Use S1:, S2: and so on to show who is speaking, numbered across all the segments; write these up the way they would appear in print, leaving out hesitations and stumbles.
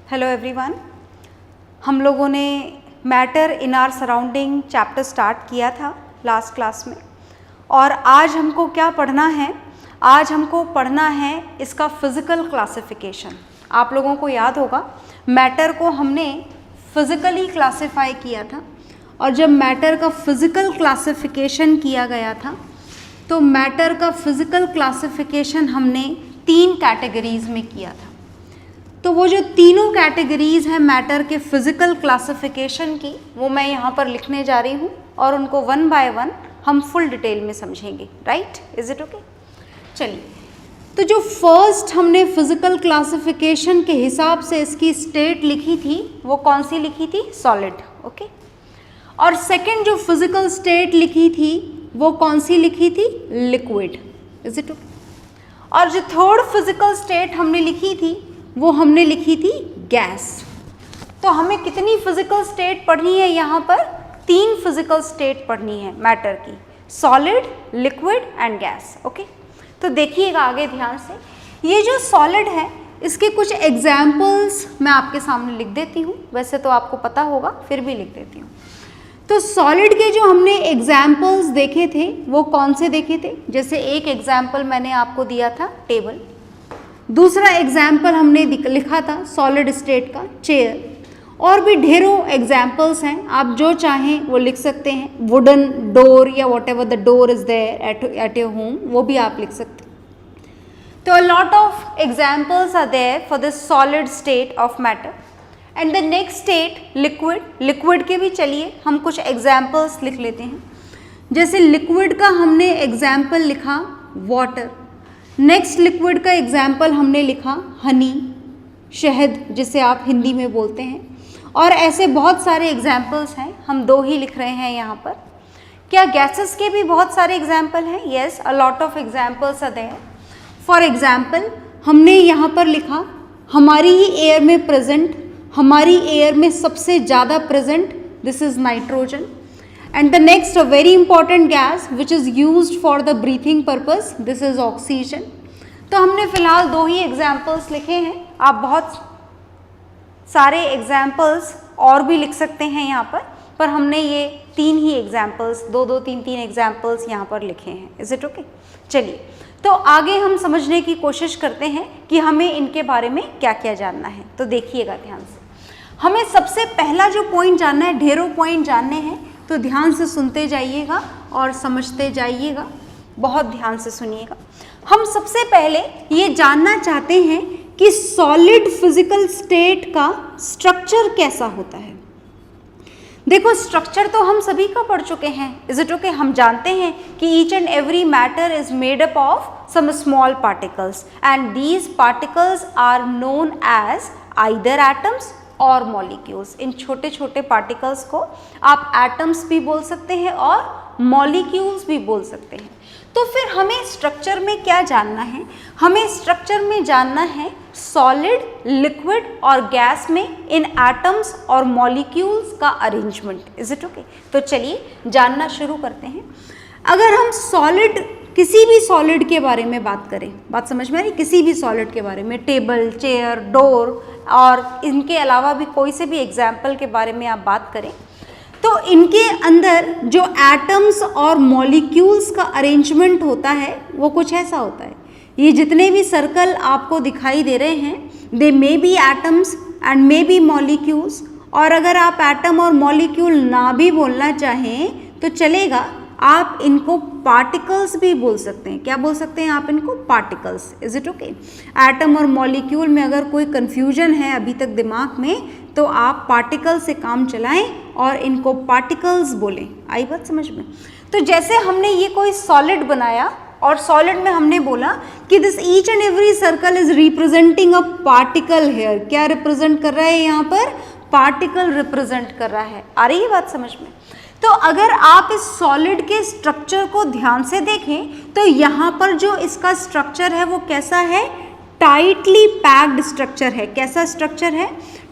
S1: Hello everyone. हम लोगों ने matter in our surrounding chapter start किया था लास्ट क्लास में, और आज हमको क्या पढ़ना है? आज हमको पढ़ना है इसका फिज़िकल क्लासिफिकेशन। आप लोगों को याद होगा मैटर को हमने फिज़िकली क्लासिफाई किया था, और जब मैटर का फिज़िकल क्लासिफिकेशन किया गया था तो मैटर का फिज़िकल क्लासिफिकेशन हमने 3 कैटेगरीज़ में किया था। तो वो जो तीनों कैटेगरीज़ हैं मैटर के फिज़िकल क्लासिफिकेशन की, वो मैं यहाँ पर लिखने जा रही हूँ और उनको 1 बाय 1 हम फुल डिटेल में समझेंगे। राइट? Is it okay? चलिए, तो जो फर्स्ट हमने फिज़िकल क्लासिफिकेशन के हिसाब से इसकी स्टेट लिखी थी वो कौन सी लिखी थी? सॉलिड। ओके। और सेकंड जो फिज़िकल स्टेट लिखी थी वो कौन सी लिखी थी? लिक्विड। Is it okay? और जो थर्ड फिज़िकल स्टेट हमने लिखी थी वो हमने लिखी थी गैस। तो हमें कितनी फिज़िकल स्टेट पढ़नी है यहाँ पर? 3 फिज़िकल स्टेट पढ़नी है मैटर की, solid, liquid and gas. Okay, तो देखिएगा आगे ध्यान से। ये जो सॉलिड है इसके कुछ एग्जाम्पल्स मैं आपके सामने लिख देती हूँ, वैसे तो आपको पता होगा फिर भी लिख देती हूँ। तो सॉलिड के जो हमने एग्जाम्पल्स देखे थे वो कौन से देखे थे? जैसे एक एग्जाम्पल मैंने आपको दिया था टेबल, दूसरा एग्जाम्पल हमने लिखा था सॉलिड स्टेट का चेयर, और भी ढेरों एग्जाम्पल्स हैं, आप जो चाहें वो लिख सकते हैं। वुडन डोर या what ever the door is there at your home, वो भी आप लिख सकते हैं। तो a lot of examples are there for this solid state of matter. And the next state liquid. Liquid के भी चलिए हम कुछ एग्जाम्पल्स लिख लेते हैं। जैसे लिक्विड का हमने एग्जाम्पल लिखा वाटर, नेक्स्ट लिक्विड का एग्जाम्पल हमने लिखा हनी, शहद जिसे आप हिंदी में बोलते हैं, और ऐसे बहुत सारे एग्जाम्पल्स हैं, हम 2 ही लिख रहे हैं यहाँ पर। क्या गैसेस के भी बहुत सारे एग्जाम्पल हैं? Yes, a lot of examples are there. For example हमने यहाँ पर लिखा हमारी ही एयर में प्रेजेंट, हमारी एयर में सबसे ज़्यादा present, this is nitrogen. And the next, a very important gas which is used for the breathing purpose, this is oxygen. तो हमने फिलहाल 2 ही एग्जाम्पल्स लिखे हैं, आप बहुत सारे एग्जाम्पल्स और भी लिख सकते हैं यहाँ पर हमने ये 3 ही एग्जाम्पल्स, 2-2, 3-3 एग्जाम्पल्स यहाँ पर लिखे हैं। Is it okay? चलिए, तो आगे हम समझने की कोशिश करते हैं कि हमें इनके बारे में क्या क्या जानना है। तो देखिएगा ध्यान से, हमें सबसे पहला जो पॉइंट जानना है, ढेरों पॉइंट जानने हैं, तो ध्यान से सुनते जाइएगा और समझते जाइएगा, बहुत ध्यान से सुनिएगा। हम सबसे पहले ये जानना चाहते हैं कि सॉलिड फिजिकल स्टेट का स्ट्रक्चर कैसा होता है। देखो, स्ट्रक्चर तो हम सभी का पढ़ चुके हैं। Is it okay? हम जानते हैं कि each and every matter is made up of some small particles and these particles are known as either atoms और मॉलिक्यूल्स। इन छोटे छोटे पार्टिकल्स को आप एटम्स भी बोल सकते हैं और मॉलिक्यूल्स भी बोल सकते हैं। तो फिर हमें स्ट्रक्चर में क्या जानना है? हमें स्ट्रक्चर में जानना है सॉलिड, लिक्विड और गैस में इन एटम्स और मॉलिक्यूल्स का अरेंजमेंट। Is it okay? तो चलिए जानना शुरू करते हैं। अगर हम सॉलिड, किसी भी सॉलिड के बारे में बात करें, बात समझ में आ रही? किसी भी सॉलिड के बारे में, टेबल, चेयर, डोर और इनके अलावा भी कोई से भी एग्जाम्पल के बारे में आप बात करें, तो इनके अंदर जो एटम्स और मॉलिक्यूल्स का अरेंजमेंट होता है वो कुछ ऐसा होता है। ये जितने भी सर्कल आपको दिखाई दे रहे हैं, they may be atoms and may be molecules, और अगर आप एटम और मॉलिक्यूल ना भी बोलना चाहें तो चलेगा, आप इनको पार्टिकल्स भी बोल सकते हैं। क्या बोल सकते हैं आप इनको? Particles. Is it okay? Atom और मॉलिक्यूल में अगर कोई कंफ्यूजन है अभी तक दिमाग में, तो आप पार्टिकल से काम चलाएं और इनको पार्टिकल्स बोलें। आई बात समझ में? तो जैसे हमने ये कोई सॉलिड बनाया और सॉलिड में हमने बोला कि this each and every circle is representing a particle here. क्या रिप्रेजेंट कर रहा है यहाँ पर? पार्टिकल रिप्रेजेंट कर रहा है। आ रही है बात समझ में? तो अगर आप इस सॉलिड के स्ट्रक्चर को ध्यान से देखें तो यहाँ पर जो इसका स्ट्रक्चर है वो कैसा है? टाइटली पैक्ड स्ट्रक्चर है। कैसा स्ट्रक्चर है?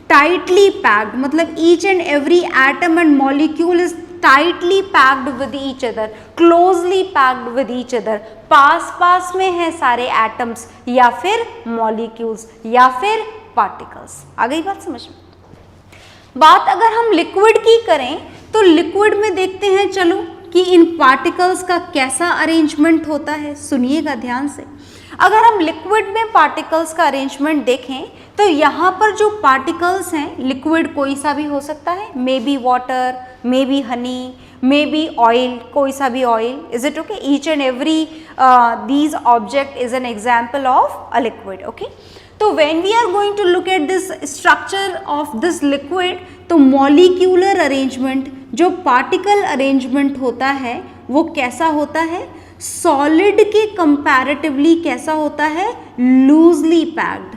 S1: टाइटली पैक्ड, मतलब each and every atom and molecule is tightly packed with each other, closely packed with each other. पास पास में है सारे एटम्स या फिर मॉलिक्यूल्स या फिर पार्टिकल्स। आ गई बात समझ में? बात अगर हम लिक्विड की करें तो लिक्विड में देखते हैं चलो कि इन पार्टिकल्स का कैसा अरेंजमेंट होता है। सुनिएगा ध्यान से। अगर हम लिक्विड में पार्टिकल्स का अरेंजमेंट देखें तो यहाँ पर जो पार्टिकल्स हैं, लिक्विड कोई सा भी हो सकता है, may be water, may be honey, may be oil, कोई सा भी oil. Is it okay? Each and every these object is an example of a liquid. Okay, तो when we are going to look at this structure of this liquid, तो molecular arrangement, जो particle arrangement होता है वो कैसा होता है? Solid के कंपैरेटिवली कैसा होता है? Loosely packed.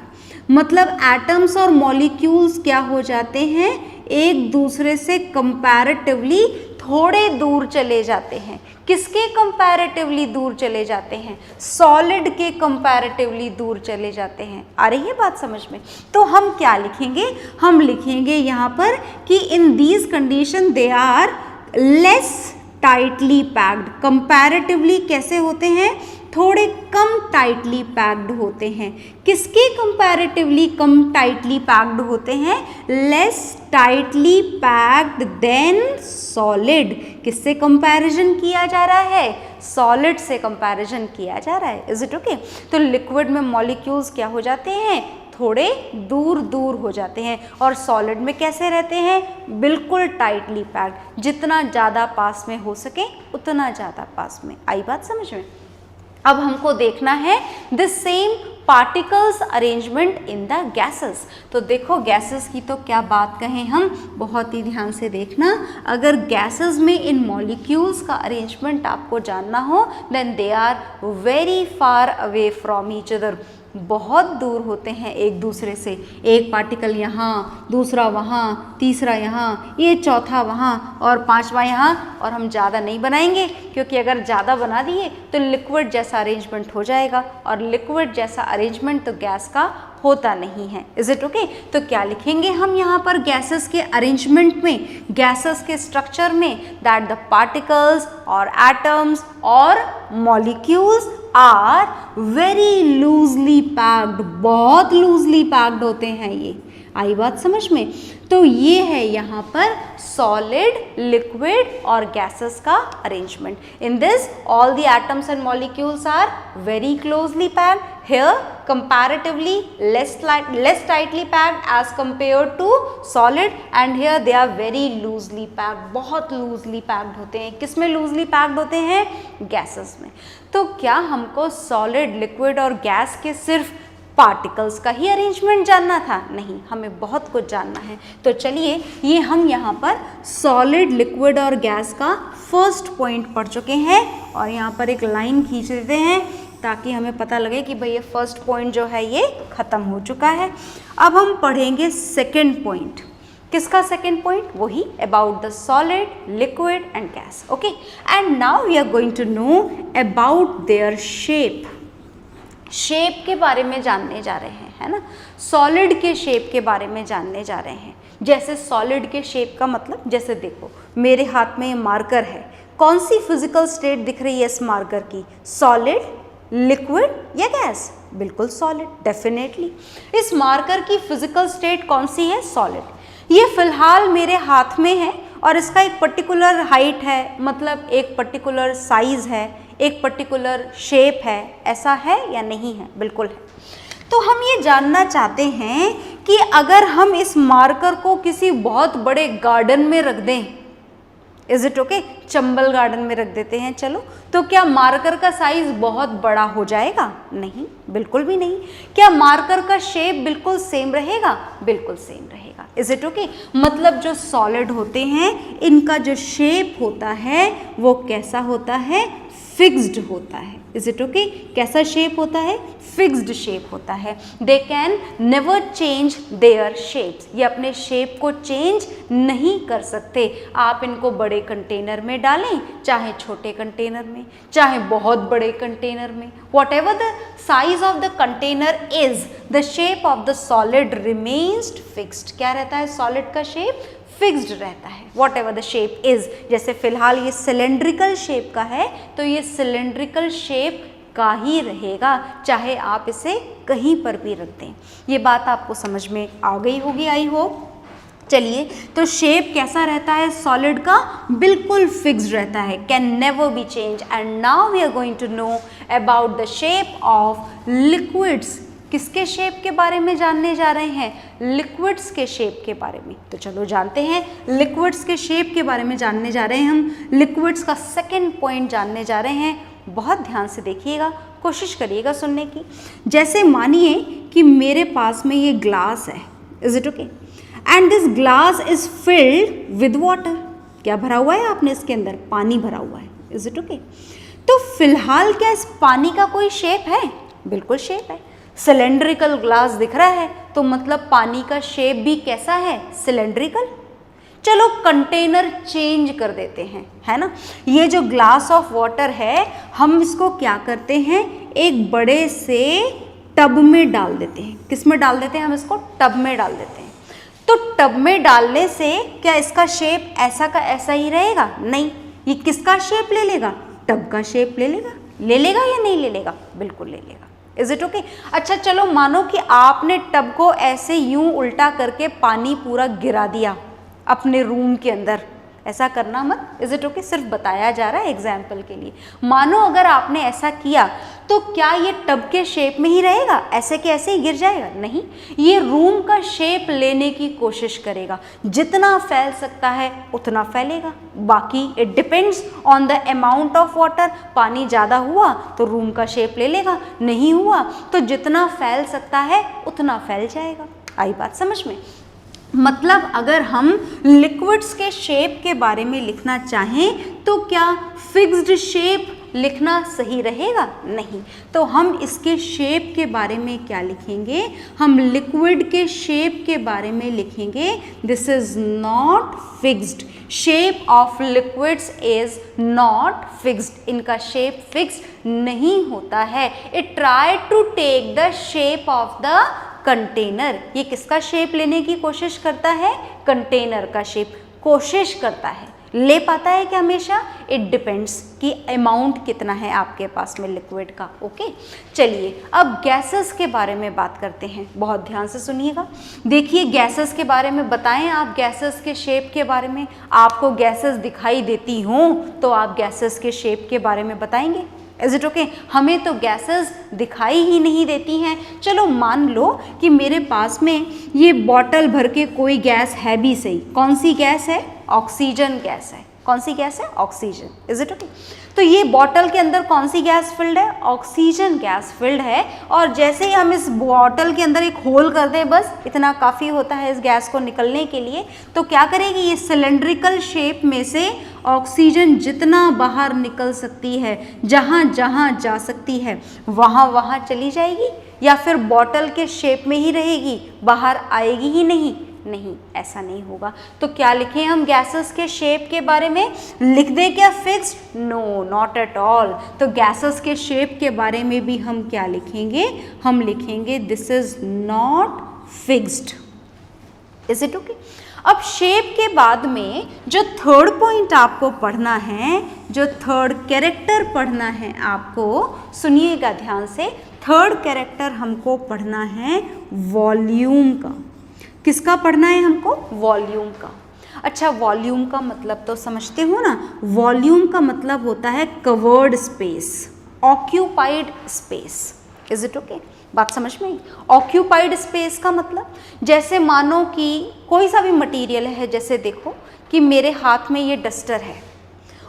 S1: मतलब एटम्स और मॉलिक्यूल्स क्या हो जाते हैं? एक दूसरे से कंपैरेटिवली थोड़े दूर चले जाते हैं। किसके कंपैरेटिवली दूर चले जाते हैं? सॉलिड के कंपैरेटिवली दूर चले जाते हैं। आ रही है बात समझ में? तो हम क्या लिखेंगे? हम लिखेंगे यहाँ पर कि in these condition they are less tightly packed. Comparatively कैसे होते हैं? थोड़े कम टाइटली पैक्ड होते हैं। किसके कंपैरेटिवली कम टाइटली पैक्ड होते हैं? Less tightly packed then solid. किससे कंपैरिजन किया जा रहा है? सॉलिड से कंपैरिजन किया जा रहा है। Is it okay? तो लिक्विड में मॉलिक्यूल्स क्या हो जाते हैं? थोड़े दूर दूर हो जाते हैं। और सॉलिड में कैसे रहते हैं? बिल्कुल टाइटली पैक्ड। जितना ज़्यादा पास में हो सके उतना ज़्यादा पास में। आई बात समझ में? अब हमको देखना है the same particles arrangement in the gases. तो देखो गैसेस की तो क्या बात कहें हम, बहुत ही ध्यान से देखना। अगर गैसेस में इन मॉलिक्यूल्स का अरेंजमेंट आपको जानना हो, then they are very far away from each other. बहुत दूर होते हैं एक दूसरे से। एक पार्टिकल यहाँ, दूसरा वहाँ, तीसरा यहाँ, ये चौथा वहाँ और पांचवा यहाँ। और हम ज़्यादा नहीं बनाएंगे क्योंकि अगर ज़्यादा बना दिए तो लिक्विड जैसा अरेंजमेंट हो जाएगा, और लिक्विड जैसा अरेंजमेंट तो गैस का होता नहीं है। Is it okay? तो क्या लिखेंगे हम यहाँ पर गैसेस के अरेंजमेंट में, गैसेस के स्ट्रक्चर में? दैट द पार्टिकल्स और एटम्स और molecules are very loosely packed. बहुत लूजली पैक्ड होते हैं ये। आई बात समझ में? तो ये है यहाँ पर सॉलिड, लिक्विड और गैसेस का arrangement. In this all the atoms and molecules are very closely packed. Here comparatively less tightly packed as compared to solid, and here they are very loosely packed. बहुत loosely packed होते हैं। किस में loosely packed होते हैं? gases में। तो क्या हमको solid, liquid और gas के सिर्फ पार्टिकल्स का ही अरेंजमेंट जानना था? नहीं, हमें बहुत कुछ जानना है। तो चलिए ये हम यहाँ पर सॉलिड, लिक्विड और गैस का फर्स्ट पॉइंट पढ़ चुके हैं, और यहाँ पर एक लाइन खींच देते हैं ताकि हमें पता लगे कि भाई ये फर्स्ट पॉइंट जो है ये खत्म हो चुका है। अब हम पढ़ेंगे सेकंड पॉइंट। किसका सेकंड पॉइंट? वही about the solid, liquid and gas. Okay, and now we are going to know about their shape. Shape के बारे में जानने जा रहे हैं, है ना? सॉलिड के शेप के बारे में जानने जा रहे हैं। जैसे सॉलिड के शेप का मतलब, जैसे देखो मेरे हाथ में ये मार्कर है, कौन सी फिजिकल स्टेट दिख रही है इस मार्कर की? सॉलिड, लिक्विड या गैस? बिल्कुल सॉलिड, डेफिनेटली। इस मार्कर की फिजिकल स्टेट कौन सी है? सॉलिड। ये फिलहाल मेरे हाथ में है और इसका एक पर्टिकुलर हाइट है, मतलब एक पर्टिकुलर साइज है, एक पर्टिकुलर शेप है। ऐसा है या नहीं है? बिल्कुल है। तो हम ये जानना चाहते हैं कि अगर हम इस मार्कर को किसी बहुत बड़े गार्डन में रख दें, is it okay? Chambal garden में रख देते हैं चलो, तो क्या मार्कर का साइज बहुत बड़ा हो जाएगा? नहीं, बिल्कुल भी नहीं। क्या मार्कर का शेप बिल्कुल सेम रहेगा? बिल्कुल सेम रहेगा। Is it okay? मतलब जो सॉलिड होते हैं इनका जो शेप होता है वो कैसा होता है? फिक्स्ड होता है। Is it okay? कैसा शेप होता है? फिक्स्ड शेप होता है। They can never change their shapes. ये अपने शेप को चेंज नहीं कर सकते। आप इनको बड़े कंटेनर में डालें, चाहे छोटे कंटेनर में, चाहे बहुत बड़े कंटेनर में, what ever the size of the container is, the shape of the solid remains fixed. क्या रहता है? सॉलिड का शेप फिक्स्ड रहता है, what ever the shape is. जैसे फिलहाल ये सिलेंड्रिकल शेप का है, तो ये सिलेंड्रिकल शेप का ही रहेगा, चाहे आप इसे कहीं पर भी रख दें। ये बात आपको समझ में आ गई होगी, आई होप। चलिए, तो शेप कैसा रहता है सॉलिड का? बिल्कुल फिक्स्ड रहता है, can never be change. And now we are going to know about the shape of liquids. किसके शेप के बारे में जानने जा रहे हैं? लिक्विड्स के शेप के बारे में। तो चलो जानते हैं, लिक्विड्स के शेप के बारे में जानने जा रहे हैं हम। लिक्विड्स का सेकेंड पॉइंट जानने जा रहे हैं, बहुत ध्यान से देखिएगा, कोशिश करिएगा सुनने की। जैसे मानिए कि मेरे पास में ये ग्लास है, is it okay, and this glass is filled with water. क्या भरा हुआ है आपने इसके अंदर? पानी भरा हुआ है, इज इट ओके। तो फिलहाल क्या इस पानी का कोई शेप है? बिल्कुल शेप है। सिलेंड्रिकल ग्लास दिख रहा है, तो मतलब पानी का शेप भी कैसा है? सिलेंड्रिकल। चलो कंटेनर चेंज कर देते हैं, है ना। ये जो ग्लास ऑफ वाटर है, हम इसको क्या करते हैं? एक बड़े से टब में डाल देते हैं। किस में डाल देते हैं? हम इसको टब में डाल देते हैं। तो टब में डालने से क्या इसका शेप ऐसा का ऐसा ही रहेगा? नहीं, ये किसका शेप ले लेगा? टब का शेप ले लेगा। ले लेगा या नहीं ले लेगा? बिल्कुल ले लेगा। Is it okay? अच्छा चलो, मानो कि आपने टब को ऐसे यूं उल्टा करके पानी पूरा गिरा दिया अपने रूम के अंदर। ऐसा करना मत, इज इट ओके? सिर्फ बताया जा रहा है एग्जाम्पल के लिए। मानो अगर आपने ऐसा किया, तो क्या ये टब के शेप में ही रहेगा? ऐसे के ऐसे ही गिर जाएगा? नहीं, ये रूम का शेप लेने की कोशिश करेगा। जितना फैल सकता है उतना फैलेगा। बाकी it depends on the amount of water. पानी ज़्यादा हुआ तो रूम का शेप ले लेगा, नहीं हुआ तो जितना फैल सकता है उतना फैल जाएगा। आई बात समझ में? मतलब अगर हम लिक्विड्स के शेप के बारे में लिखना चाहें तो क्या फिक्स्ड शेप लिखना सही रहेगा? नहीं। तो हम इसके शेप के बारे में क्या लिखेंगे? हम लिक्विड के शेप के बारे में लिखेंगे, this is not fixed. Shape of liquids is not fixed. इनका शेप फिक्स्ड नहीं होता है। It try to take the shape of the container. ये किसका शेप लेने की कोशिश करता है? कंटेनर का शेप कोशिश करता है। ले पाता है क्या हमेशा? इट डिपेंड्स कि अमाउंट कितना है आपके पास में लिक्विड का। ओके, चलिए अब गैसेस के बारे में बात करते हैं। बहुत ध्यान से सुनिएगा। देखिए, गैसेस के बारे में बताएं आप। गैसेस के शेप के बारे में आपको गैसेस दिखाई देती हों तो आप गैसेस के शेप के बारे में बताएंगे? Is it okay? हमें तो गैसेस दिखाई ही नहीं देती हैं। चलो मान लो कि मेरे पास में ये बॉटल भर के कोई गैस है भी सही। कौन सी गैस है? ऑक्सीजन गैस है। कौन सी गैस है? ऑक्सीजन। Is it okay? तो ये बॉटल के अंदर कौन सी गैस फिल्ड है? ऑक्सीजन गैस फिल्ड है। और जैसे ही हम इस बॉटल के अंदर एक होल कर दें, बस इतना काफ़ी होता है इस गैस को निकलने के लिए, तो क्या करेगी? ये सिलेंड्रिकल शेप में से ऑक्सीजन जितना बाहर निकल सकती है, जहाँ जहाँ जा सकती है, वहाँ वहाँ चली जाएगी, या फिर बॉटल के शेप में ही रहेगी, बाहर आएगी ही नहीं? नहीं, ऐसा नहीं होगा। तो क्या लिखें हम गैसेस के शेप के बारे में? लिख दें क्या fixed? No, not at all. तो गैसेस के शेप के बारे में भी हम क्या लिखेंगे? हम लिखेंगे this is not fixed. Is it okay? अब शेप के बाद में जो थर्ड पॉइंट आपको पढ़ना है, जो थर्ड कैरेक्टर पढ़ना है आपको, सुनिएगा ध्यान से। थर्ड कैरेक्टर हमको पढ़ना है वॉल्यूम का। किसका पढ़ना है हमको? वॉल्यूम का। अच्छा, वॉल्यूम का मतलब तो समझते हो ना? वॉल्यूम का मतलब होता है covered space, occupied space. Is it okay? बात समझ में आई? ऑक्यूपाइड स्पेस का मतलब, जैसे मानो कि कोई सा भी मटेरियल है, जैसे देखो कि मेरे हाथ में ये डस्टर है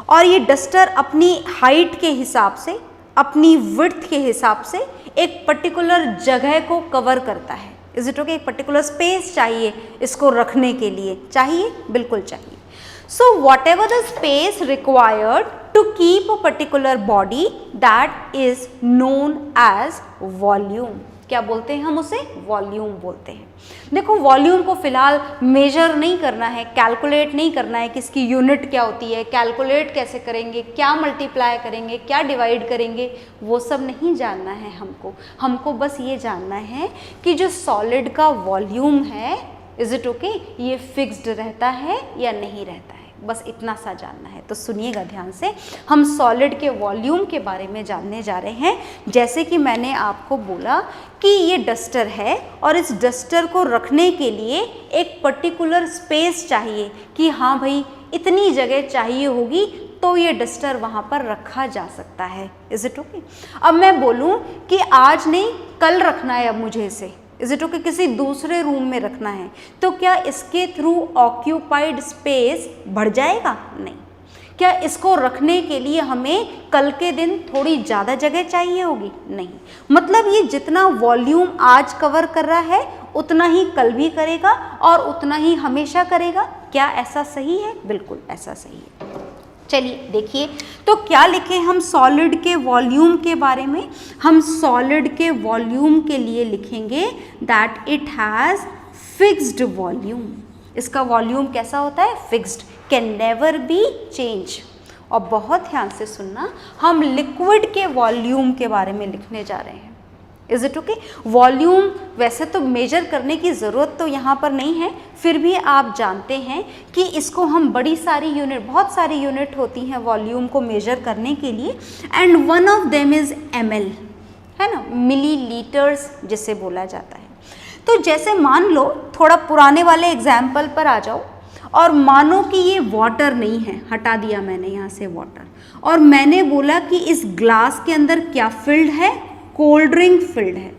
S1: और ये डस्टर अपनी हाइट के हिसाब से, अपनी विड्थ के हिसाब से एक पर्टिकुलर जगह को कवर करता है। Is it okay? एक पर्टिकुलर स्पेस चाहिए इसको रखने के लिए, चाहिए? बिल्कुल चाहिए। So what ever the space required to keep a particular body, that is known as volume. क्या बोलते हैं हम उसे? वॉल्यूम बोलते हैं। देखो, वॉल्यूम को फिलहाल मेजर नहीं करना है, कैलकुलेट नहीं करना है कि इसकी यूनिट क्या होती है, कैलकुलेट कैसे करेंगे, क्या मल्टीप्लाई करेंगे, क्या डिवाइड करेंगे, वो सब नहीं जानना है हमको। हमको बस ये जानना है कि जो सॉलिड का वॉल्यूम है, इज इट ओके, ये फिक्स्ड रहता है या नहीं रहता है। बस इतना सा जानना है। तो सुनिएगा ध्यान से, हम सॉलिड के वॉल्यूम के बारे में जानने जा रहे हैं। जैसे कि मैंने आपको बोला कि ये डस्टर है और इस डस्टर को रखने के लिए एक पर्टिकुलर स्पेस चाहिए कि हाँ भाई इतनी जगह चाहिए होगी तो ये डस्टर वहाँ पर रखा जा सकता है। Is it okay? अब मैं बोलूँ कि आज नहीं कल रखना है, अब मुझे इसे, इज इट ओके, किसी दूसरे रूम में रखना है, तो क्या इसके थ्रू ऑक्यूपाइड स्पेस बढ़ जाएगा? नहीं। क्या इसको रखने के लिए हमें कल के दिन थोड़ी ज़्यादा जगह चाहिए होगी? नहीं। मतलब ये जितना वॉल्यूम आज कवर कर रहा है उतना ही कल भी करेगा और उतना ही हमेशा करेगा। क्या ऐसा सही है? बिल्कुल ऐसा सही है। चलिए देखिए, तो क्या लिखें हम सॉलिड के वॉल्यूम के बारे में? हम सॉलिड के वॉल्यूम के लिए लिखेंगे that it has fixed volume. इसका वॉल्यूम कैसा होता है? Fixed, can never be change. और बहुत ध्यान से सुनना, हम लिक्विड के वॉल्यूम के बारे में लिखने जा रहे हैं। Is it okay? वॉल्यूम वैसे तो मेजर करने की ज़रूरत तो यहाँ पर नहीं है, फिर भी आप जानते हैं कि इसको हम बड़ी सारी यूनिट, बहुत सारी यूनिट होती हैं वॉल्यूम को मेजर करने के लिए, and one of them is ml, है ना, मिलीलीटर्स जिसे बोला जाता है। तो जैसे मान लो, थोड़ा पुराने वाले एग्जाम्पल पर आ जाओ, और मानो कि ये वाटर नहीं है, हटा दिया मैंने यहाँ से वाटर, और मैंने बोला कि इस ग्लास के अंदर क्या फिल्ड है? कोल्ड ड्रिंक फिल्ड है।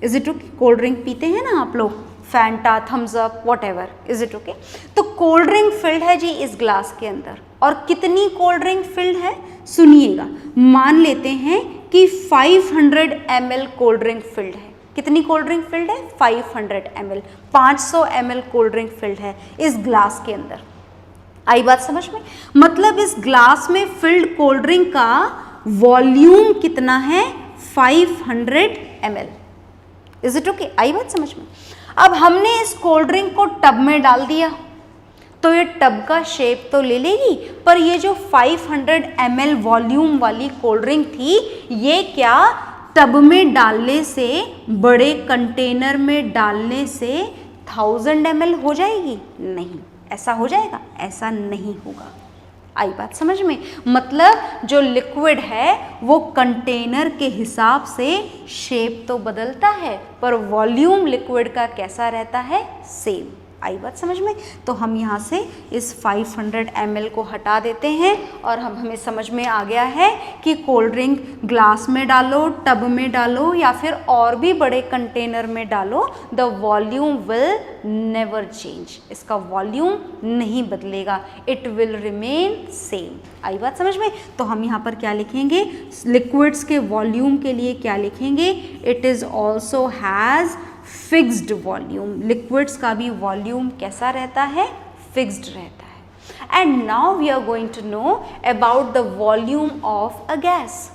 S1: Is it okay? Cold drink पीते हैं ना आप लोग, Fanta, Thums Up, what ever, is it okay? तो कोल्ड ड्रिंक फिल्ड है जी इस ग्लास के अंदर, और कितनी कोल्ड ड्रिंक फिल्ड है? सुनिएगा, मान लेते हैं कि 500 ml कोल्ड ड्रिंक फिल्ड है। कितनी कोल्ड ड्रिंक फिल्ड है? 500 ml, 500 ml cold drink filled है इस ग्लास के अंदर। आई बात समझ में? मतलब इस ग्लास में फिल्ड कोल्ड ड्रिंक का वॉल्यूम कितना है? 500 ml। Is it okay? आई बात समझ में? अब हमने इस कोल्ड ड्रिंक को टब में डाल दिया तो ये टब का शेप तो ले लेगी, पर ये जो 500 ml वॉल्यूम वाली कोल्ड ड्रिंक थी, ये क्या टब में डालने से, बड़े कंटेनर में डालने से 1000 ml हो जाएगी? नहीं। ऐसा हो जाएगा? ऐसा नहीं होगा। आई बात समझ में? मतलब जो लिक्विड है वो कंटेनर के हिसाब से शेप तो बदलता है, पर वॉल्यूम लिक्विड का कैसा रहता है? सेम। आई बात समझ में? तो हम यहाँ से इस 500 ml को हटा देते हैं और हमें समझ में आ गया है कि कोल्ड ड्रिंक ग्लास में डालो, टब में डालो या फिर और भी बड़े कंटेनर में डालो, the volume will never change. इसका वॉल्यूम नहीं बदलेगा, इट विल रिमेन सेम। आई बात समझ में? तो हम यहाँ पर क्या लिखेंगे? लिक्विड्स के वॉल्यूम के लिए क्या लिखेंगे? It is also has fixed volume. Liquids का भी वॉल्यूम कैसा रहता है? फिक्स्ड रहता है। And now we are going to know about the volume of a gas.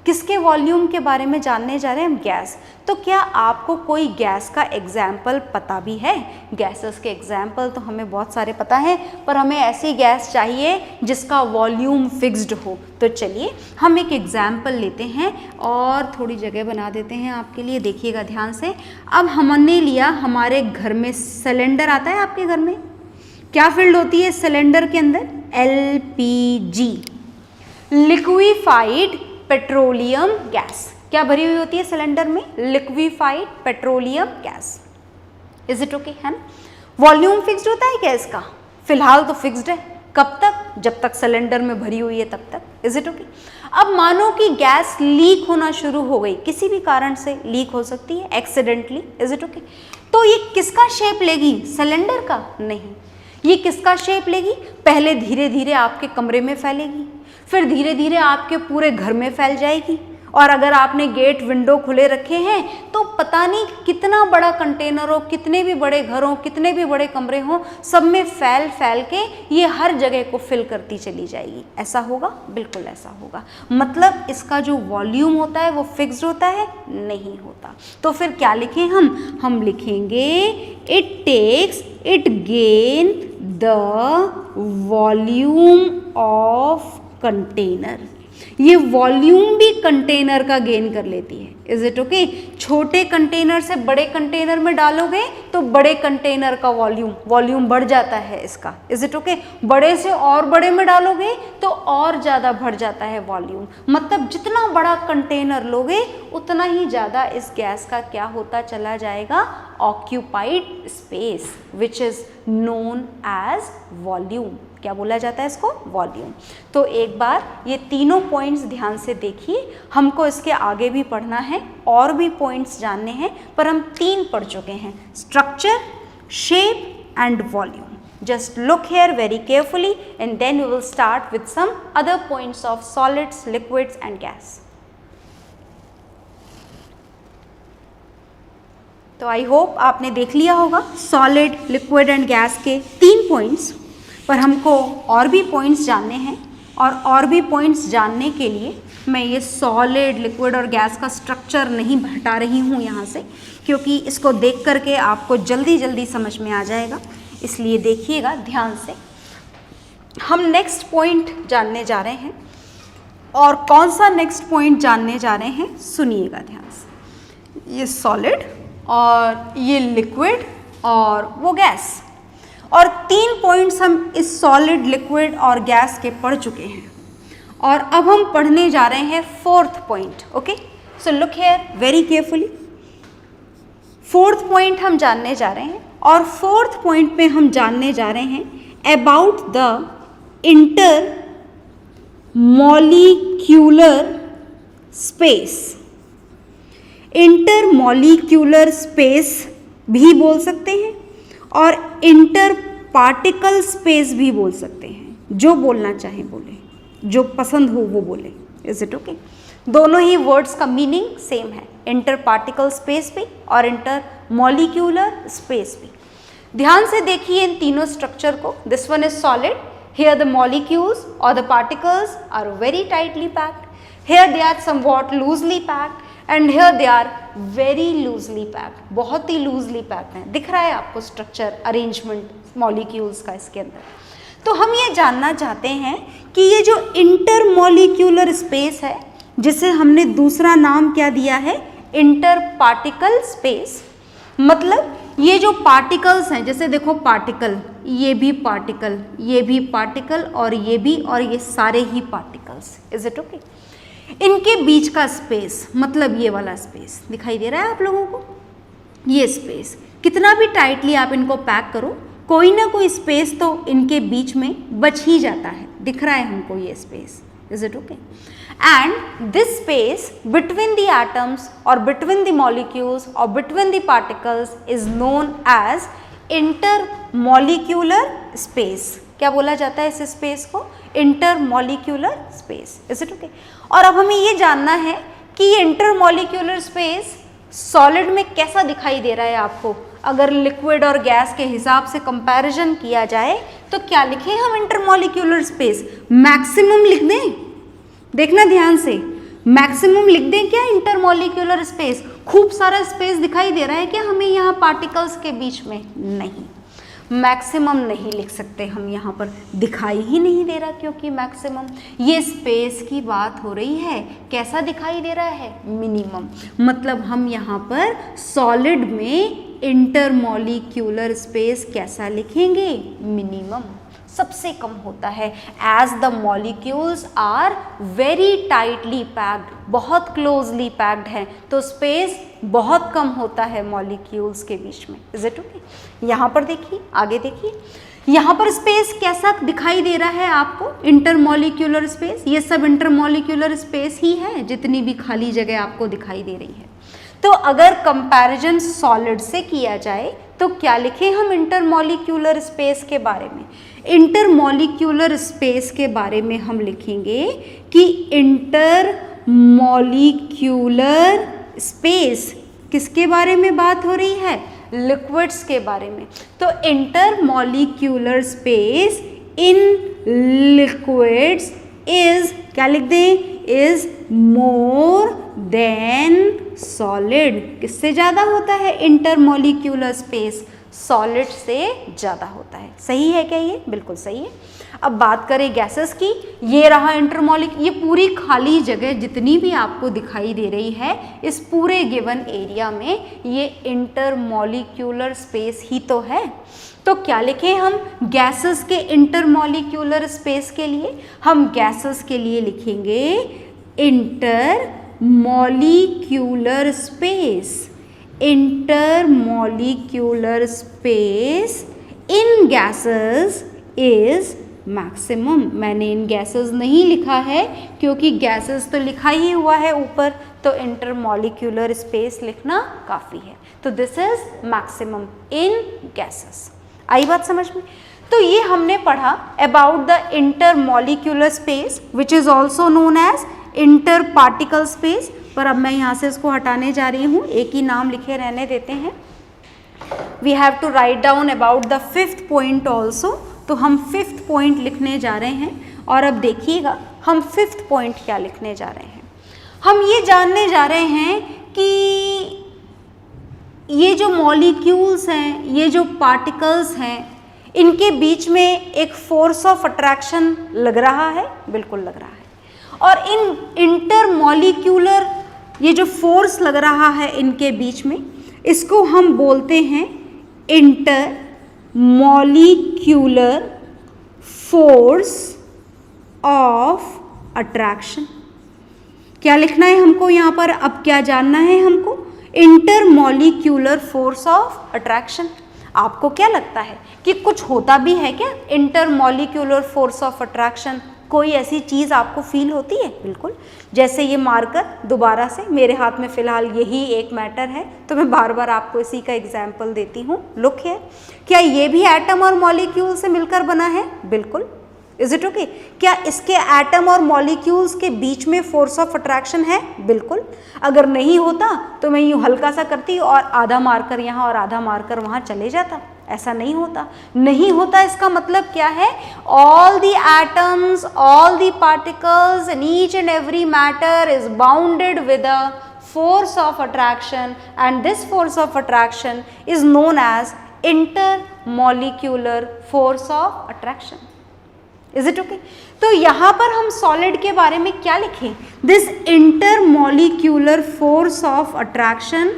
S1: किसके वॉल्यूम के बारे में जानने जा रहे हैं हम? गैस। तो क्या आपको कोई गैस का एग्जाम्पल पता भी है? गैसेस के एग्जाम्पल तो हमें बहुत सारे पता है, पर हमें ऐसी गैस चाहिए जिसका वॉल्यूम फिक्स्ड हो। तो चलिए हम एक एग्जाम्पल लेते हैं और थोड़ी जगह बना देते हैं आपके लिए, देखिएगा ध्यान से। अब हमने लिया, हमारे घर में सिलेंडर आता है, आपके घर में क्या फील्ड होती है सिलेंडर के अंदर? LPG, liquefied petroleum gas. क्या भरी हुई होती है सिलेंडर में? Liquefied petroleum gas. Is it okay? है ना? वॉल्यूम फिक्स्ड होता है क्या इसका? फिलहाल तो फिक्स्ड है। कब तक? जब तक सिलेंडर में भरी हुई है तब तक। Is it okay? अब मानो कि गैस लीक होना शुरू हो गई, किसी भी कारण से लीक हो सकती है, एक्सीडेंटली। Is it okay? तो ये किसका शेप लेगी? सिलेंडर का? नहीं। ये किसका शेप लेगी? पहले धीरे धीरे आपके कमरे में फैलेगी, फिर धीरे धीरे आपके पूरे घर में फैल जाएगी, और अगर आपने गेट विंडो खुले रखे हैं तो पता नहीं कितना बड़ा कंटेनर हो, कितने भी बड़े घर हो, कितने भी बड़े कमरे हों, सब में फैल फैल के ये हर जगह को फिल करती चली जाएगी। ऐसा होगा? बिल्कुल ऐसा होगा। मतलब इसका जो वॉल्यूम होता है वो फिक्स्ड होता है? नहीं होता। तो फिर क्या लिखें हम लिखेंगे it gain the volume of container. ये वॉल्यूम भी कंटेनर का गेन कर लेती है। Is it okay? छोटे कंटेनर से बड़े कंटेनर में डालोगे तो बड़े कंटेनर का वॉल्यूम बढ़ जाता है इसका, इज इट ओके? बड़े से और बड़े में डालोगे तो और ज़्यादा बढ़ जाता है वॉल्यूम। मतलब जितना बड़ा कंटेनर लोगे उतना ही ज़्यादा इस गैस का क्या होता चला जाएगा, occupied space, which is known as volume. क्या बोला जाता है इसको? वॉल्यूम। तो एक बार ये तीनों पॉइंट्स ध्यान से देखिए, हमको इसके आगे भी पढ़ना है और भी पॉइंट्स जानने हैं, पर हम 3 पढ़ चुके हैं, structure, shape and volume. Just look here very carefully and then we will start with some other points of solids, liquids and gas. तो आई होप आपने देख लिया होगा सॉलिड, लिक्विड एंड गैस के 3 पॉइंट्स, पर हमको और भी पॉइंट्स जानने हैं और भी पॉइंट्स जानने के लिए मैं ये सॉलिड, लिक्विड और गैस का स्ट्रक्चर नहीं हटा रही हूँ यहाँ से, क्योंकि इसको देख करके आपको जल्दी समझ में आ जाएगा, इसलिए देखिएगा ध्यान से। हम नेक्स्ट पॉइंट जानने जा रहे हैं, और कौन सा नेक्स्ट पॉइंट जानने जा रहे हैं सुनिएगा ध्यान से। ये सॉलिड और ये लिक्विड और वो गैस, और 3 पॉइंट्स हम इस सॉलिड, लिक्विड और गैस के पढ़ चुके हैं, और अब हम पढ़ने जा रहे हैं 4th point. Okay, so look here very carefully. 4th point हम जानने जा रहे हैं, और 4th पॉइंट पे हम जानने जा रहे हैं about the inter molecular space. Inter molecular space भी बोल सकते हैं और इंटर पार्टिकल स्पेस भी बोल सकते हैं, जो बोलना चाहे बोले, जो पसंद हो वो बोले, इज इट ओके? दोनों ही वर्ड्स का मीनिंग सेम है, इंटर पार्टिकल स्पेस भी और इंटर मॉलिक्यूलर स्पेस भी। ध्यान से देखिए इन तीनों स्ट्रक्चर को। This one is solid, here the molecules और the particles are very tightly packed, here they are somewhat loosely packed and here they are very loosely packed, बहुत ही लूजली पैक्ड है। दिख रहा है आपको स्ट्रक्चर, अरेंजमेंट मॉलिक्यूल्स का इसके अंदर। तो हम ये जानना चाहते हैं कि ये जो इंटर मॉलिक्यूलर स्पेस है, जिसे हमने दूसरा नाम क्या दिया है, इंटर पार्टिकल स्पेस, मतलब ये जो पार्टिकल्स हैं, जैसे देखो पार्टिकल, ये भी पार्टिकल, ये भी पार्टिकल और ये भी, और ये सारे ही पार्टिकल्स, इज इट ओके? इनके बीच का स्पेस, मतलब ये वाला स्पेस दिखाई दे रहा है आप लोगों को, ये स्पेस कितना भी टाइटली आप इनको पैक करो, कोई ना कोई स्पेस तो इनके बीच में बच ही जाता है। दिख रहा है हमको ये space, is it okay? And this space between the atoms or between the molecules or between the particles is known as intermolecular space. क्या बोला जाता है इस स्पेस को? Intermolecular space, is it okay? और अब हमें ये जानना है कि ये इंटरमॉलिक्यूलर स्पेस सॉलिड में कैसा दिखाई दे रहा है आपको। अगर लिक्विड और गैस के हिसाब से कंपैरिजन किया जाए तो क्या लिखें हम इंटरमॉलिक्यूलर स्पेस? मैक्सिमम लिख दें, देखना ध्यान से, मैक्सिमम लिख दें क्या इंटरमॉलिक्यूलर स्पेस? खूब सारा स्पेस दिखाई दे रहा है क्या हमें यहाँ पार्टिकल्स के बीच में? नहीं, मैक्सिमम नहीं लिख सकते हम यहाँ पर, दिखाई ही नहीं दे रहा, क्योंकि मैक्सिमम, ये स्पेस की बात हो रही है। कैसा दिखाई दे रहा है? मिनिमम। मतलब हम यहाँ पर सॉलिड में इंटरमॉलिक्यूलर स्पेस कैसा लिखेंगे? मिनिमम, सबसे कम होता है। As the molecules are very tightly packed, बहुत क्लोजली पैक्ड है, तो स्पेस बहुत कम होता है मॉलिक्यूल्स के बीच में, इज इट ओके? यहाँ पर देखिए, आगे देखिए, यहाँ पर स्पेस कैसा दिखाई दे रहा है आपको? इंटरमॉलिक्यूलर स्पेस, ये सब इंटरमॉलिक्यूलर स्पेस ही है, जितनी भी खाली जगह आपको दिखाई दे रही है। तो अगर कंपैरिजन सॉलिड से किया जाए तो क्या लिखें हम इंटरमॉलिक्यूलर स्पेस के बारे में? इंटरमॉलिक्यूलर स्पेस के बारे में हम लिखेंगे कि इंटरमॉलिक्यूलर स्पेस किसके बारे में बात हो रही है? लिक्विड्स के बारे में। तो intermolecular space in liquids is, क्या लिख दें? Is more than solid. किससे ज़्यादा होता है इंटरमॉलिक्यूलर स्पेस? सॉलिड से ज़्यादा होता है। सही है क्या ये? बिल्कुल सही है। अब बात करें गैसेस की, ये रहा ये पूरी खाली जगह जितनी भी आपको दिखाई दे रही है, इस पूरे गिवन एरिया में ये इंटरमॉलिक्यूलर स्पेस ही तो है। तो क्या लिखें हम गैसेस के इंटरमॉलिक्यूलर स्पेस के लिए? हम गैसेस के लिए लिखेंगे intermolecular space. Intermolecular space in gases is maximum. मैंने इन गैसेस नहीं लिखा है क्योंकि गैसेस तो लिखा ही हुआ है ऊपर, तो इंटरमॉलिक्यूलर स्पेस लिखना काफ़ी है। तो this is maximum in gases. आई बात समझ में? तो ये हमने पढ़ा about the intermolecular space which is also known as inter particle space. पर अब मैं यहाँ से इसको हटाने जा रही हूँ, एक ही नाम लिखे रहने देते हैं। We have to write down about the 5th point also. तो हम 5th पॉइंट लिखने जा रहे हैं और अब देखिएगा हम 5th पॉइंट क्या लिखने जा रहे हैं। हम ये जानने जा रहे हैं कि ये जो मॉलिक्यूल्स हैं, ये जो पार्टिकल्स हैं, इनके बीच में एक फोर्स ऑफ अट्रैक्शन लग रहा है। बिल्कुल लग रहा है। और इन इंटरमॉलिक्यूलर ये जो फोर्स लग रहा है इनके बीच में, इसको हम बोलते हैं इंटरमॉलिक्यूलर फोर्स ऑफ अट्रैक्शन। क्या लिखना है हमको यहाँ पर? अब क्या जानना है हमको? Intermolecular force of attraction. आपको क्या लगता है कि कुछ होता भी है क्या इंटरमॉलिक्यूलर फोर्स ऑफ अट्रैक्शन? कोई ऐसी चीज़ आपको फील होती है? बिल्कुल। जैसे ये मार्कर, दोबारा से मेरे हाथ में फ़िलहाल यही एक मैटर है, तो मैं बार बार आपको इसी का एग्जाम्पल देती हूँ। लुक हियर, क्या ये भी एटम और मॉलिक्यूल से मिलकर बना है? बिल्कुल। Is it okay? क्या इसके एटम और मॉलिक्यूल्स के बीच में फोर्स ऑफ अट्रैक्शन है? बिल्कुल। अगर नहीं होता तो मैं यूँ हल्का सा करती और आधा मार्कर यहाँ और आधा मार्कर वहाँ चले जाता। ऐसा नहीं होता। नहीं होता इसका मतलब क्या है? All the atoms, all the particles and each and every matter is bounded with a force of attraction, and this force of attraction is known as intermolecular force of attraction. Is it okay? तो यहाँ पर हम solid के बारे में क्या लिखें? This intermolecular force of attraction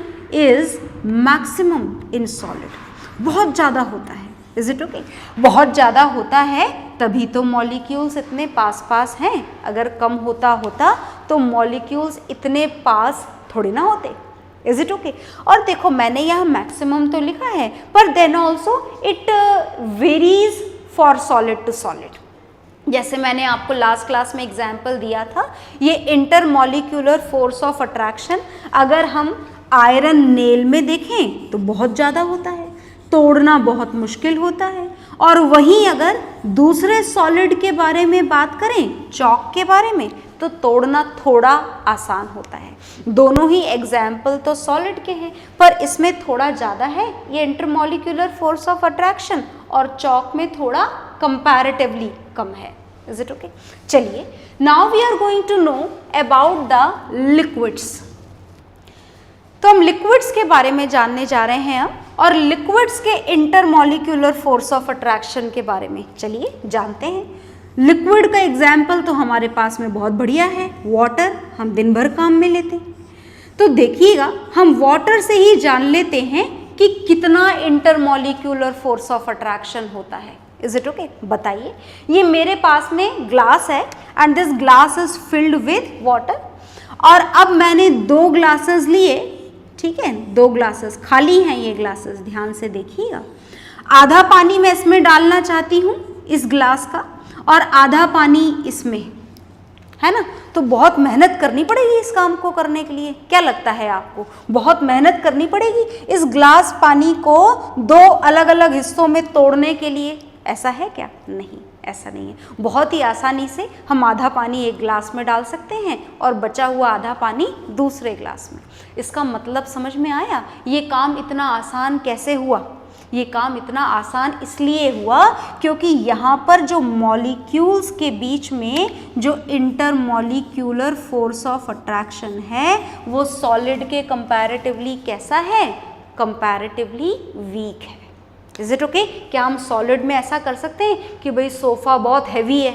S1: is maximum in solid. बहुत ज़्यादा होता है। Is it okay? बहुत ज़्यादा होता है तभी तो मॉलिक्यूल्स इतने पास पास हैं। अगर कम होता तो मॉलिक्यूल्स इतने पास थोड़ी ना होते। Is it okay? और देखो मैंने यहाँ मैक्सिमम तो लिखा है, पर then also it varies for solid to solid. जैसे मैंने आपको लास्ट क्लास में एग्जाम्पल दिया था, ये इंटरमॉलिक्यूलर फोर्स ऑफ अट्रैक्शन अगर हम आयरन नेल में देखें तो बहुत ज़्यादा होता है, तोड़ना बहुत मुश्किल होता है। और वहीं अगर दूसरे सॉलिड के बारे में बात करें, चॉक के बारे में, तो तोड़ना थोड़ा आसान होता है। दोनों ही एग्जाम्पल तो सॉलिड के हैं, पर इसमें थोड़ा ज़्यादा है ये इंटरमॉलिक्यूलर फोर्स ऑफ अट्रैक्शन, और चॉक में थोड़ा कंपैरेटिवली कम है। Is it okay? चलिए, now we are going to know about the liquids. तो हम लिक्विड्स के बारे में जानने जा रहे हैं अब, और लिक्विड्स के इंटरमॉलिक्यूलर फोर्स ऑफ अट्रैक्शन के बारे में चलिए जानते हैं। लिक्विड का एग्जाम्पल तो हमारे पास में बहुत बढ़िया है, वाटर। हम दिन भर काम में लेते हैं। तो देखिएगा, हम वाटर से ही जान लेते हैं कि कितना इंटरमॉलिक्यूलर फोर्स ऑफ अट्रैक्शन होता है। Is it okay? बताइए। ये मेरे पास में ग्लास है and this glass is filled with water, और अब मैंने 2 ग्लासेस लिए। ठीक है, 2 ग्लासेस खाली हैं ये ग्लासेस, ध्यान से देखिएगा। आधा पानी मैं इसमें डालना चाहती हूँ इस ग्लास का, और आधा पानी इसमें, है ना। तो बहुत मेहनत करनी पड़ेगी इस काम को करने के लिए। क्या लगता है आपको? बहुत मेहनत करनी पड़ेगी इस ग्लास पानी को 2 अलग अलग हिस्सों में तोड़ने के लिए। ऐसा है क्या? नहीं, ऐसा नहीं है। बहुत ही आसानी से हम आधा पानी एक ग्लास में डाल सकते हैं और बचा हुआ आधा पानी दूसरे ग्लास में। इसका मतलब समझ में आया? ये काम इतना आसान कैसे हुआ? ये काम इतना आसान इसलिए हुआ क्योंकि यहाँ पर जो मॉलिक्यूल्स के बीच में जो इंटरमॉलिक्यूलर फोर्स ऑफ अट्रैक्शन है वो सॉलिड के कंपैरेटिवली कैसा है? कंपैरेटिवली वीक है। Is it okay? क्या हम सॉलिड में ऐसा कर सकते हैं कि भाई सोफ़ा बहुत हैवी है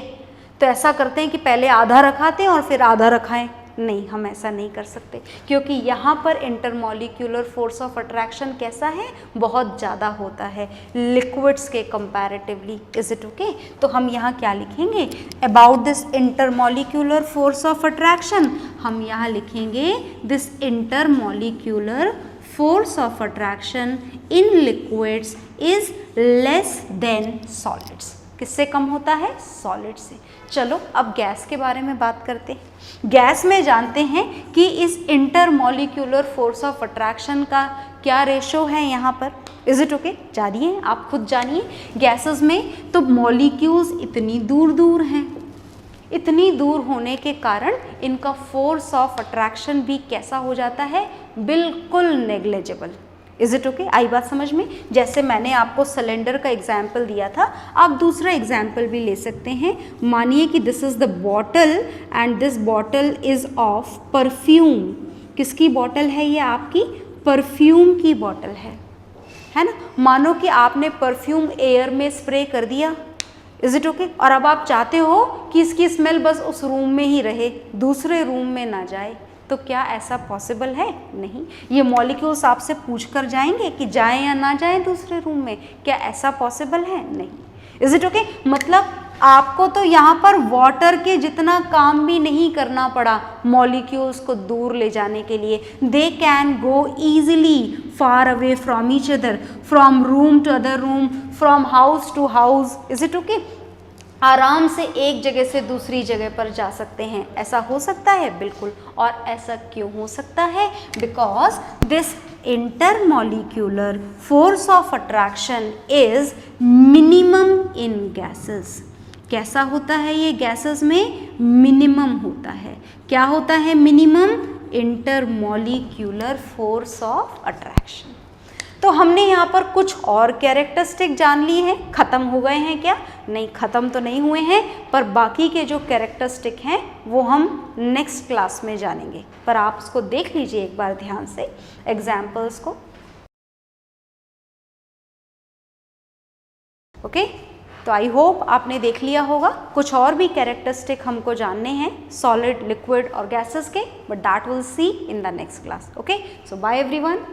S1: तो ऐसा करते हैं कि पहले आधा रखाते हैं और फिर आधा रखाएं? नहीं, हम ऐसा नहीं कर सकते, क्योंकि यहाँ पर इंटरमॉलिक्यूलर फोर्स ऑफ अट्रैक्शन कैसा है? बहुत ज़्यादा होता है लिक्विड्स के कंपैरेटिवली। Is it okay? तो हम यहाँ क्या लिखेंगे? About this intermolecular force of attraction हम यहाँ लिखेंगे this intermolecular force of attraction in liquids is less than solids। किससे कम होता है? सॉलिड से। चलो अब गैस के बारे में बात करते हैं। गैस में जानते हैं कि इस इंटरमॉलिक्यूलर फोर्स ऑफ अट्रैक्शन का क्या रेशो है यहाँ पर। Is it okay? जानिए, आप खुद जानिए। गैसेस में तो मॉलिक्यूल्स इतनी दूर दूर हैं, इतनी दूर होने के कारण इनका फोर्स ऑफ अट्रैक्शन भी कैसा हो जाता है? बिल्कुल नेग्लिजिबल। Is it okay? आई बात समझ में? जैसे मैंने आपको सिलेंडर का एग्जाम्पल दिया था, आप दूसरा एग्जाम्पल भी ले सकते हैं। मानिए कि this is the bottle and this bottle is of perfume. किसकी बॉटल है ये? आपकी परफ्यूम की बॉटल है ना? मानो कि आपने परफ्यूम एयर में स्प्रे कर दिया। Is it okay? और अब आप चाहते हो कि इसकी स्मेल बस उस रूम में ही रहे, दूसरे रूम में ना जाए, तो क्या ऐसा पॉसिबल है? नहीं। ये मॉलिक्यूल्स आपसे पूछ कर जाएंगे कि जाएं या ना जाएं दूसरे रूम में? क्या ऐसा पॉसिबल है? नहीं। Is it okay? मतलब आपको तो यहाँ पर वाटर के जितना काम भी नहीं करना पड़ा मॉलिक्यूल्स को दूर ले जाने के लिए। They can go easily far away from each other, from room to other room, from house to house. Is it okay? आराम से एक जगह से दूसरी जगह पर जा सकते हैं। ऐसा हो सकता है? बिल्कुल। और ऐसा क्यों हो सकता है? Because this intermolecular force of attraction is minimum in gases. कैसा होता है ये? गैसेस में मिनिमम होता है। क्या होता है minimum? Intermolecular force of attraction. तो हमने यहाँ पर कुछ और कैरेक्टरिस्टिक जान ली हैं। ख़त्म हो गए हैं क्या? नहीं, ख़त्म तो नहीं हुए हैं, पर बाकी के जो कैरेक्टरिस्टिक हैं वो हम नेक्स्ट क्लास में जानेंगे। पर आप उसको देख लीजिए एक बार ध्यान से, एग्जाम्पल्स को। ओके? तो आई होप आपने देख लिया होगा। कुछ और भी कैरेक्टरिस्टिक हमको जानने हैं सॉलिड, लिक्विड और गैसेस के, but that will see in the next class. Okay? So bye everyone.